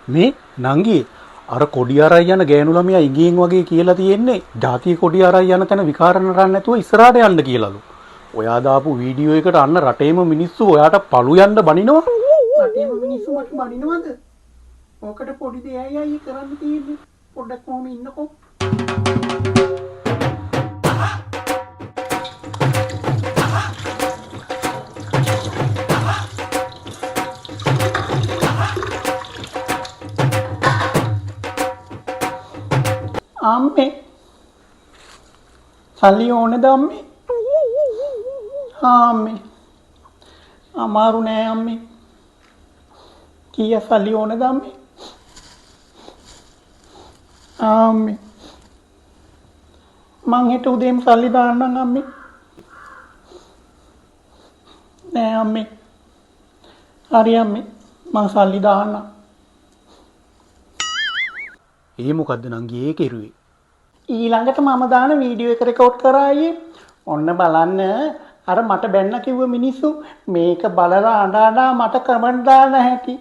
මේ නංගි අර කොඩි අරයි යන ගෑනු ළමයා ඉංගියෙන් වගේ කියලා තියෙන්නේ ජාතිය කොඩි අරයි යන තැන විකාරණ කරන්න නැතුව ඉස්සරහට යන්න කියලාලු. ඔයා දාපු වීඩියෝ එකට අන්න රටේම මිනිස්සු ඔයාට පළු යන්න බනිනවා. රටේම මිනිස්සු මට බනිනවද? ඕකට පොඩි දෙයයි අයියේ කරන්න තියෙන්නේ. පොඩ්ඩක් කොහොම ඉන්නකෝ. අම්මේ සල්ලි ඕනේද අම්මේ? අම්මේ අමාරු නෑ අම්මේ. කීය සල්ලි ඕනේද අම්මේ? අම්මේ මං හෙට උදේම සල්ලි දාන්නම් අම්මේ. නෑ අම්මේ. හරි අම්මේ මං සල්ලි දාන්නම්. ඒ මොකද්ද නංගි ඒ කෙරුවේ? ඊළඟට මම දාන වීඩියෝ එක රෙකෝඩ් කරා අයියේ. ඔන්න බලන්න අර මට බැන්න කිව්ව මිනිස්සු මේක බලලා අඬ අඬා මට කමෙන්ට් දාන්න හැටි.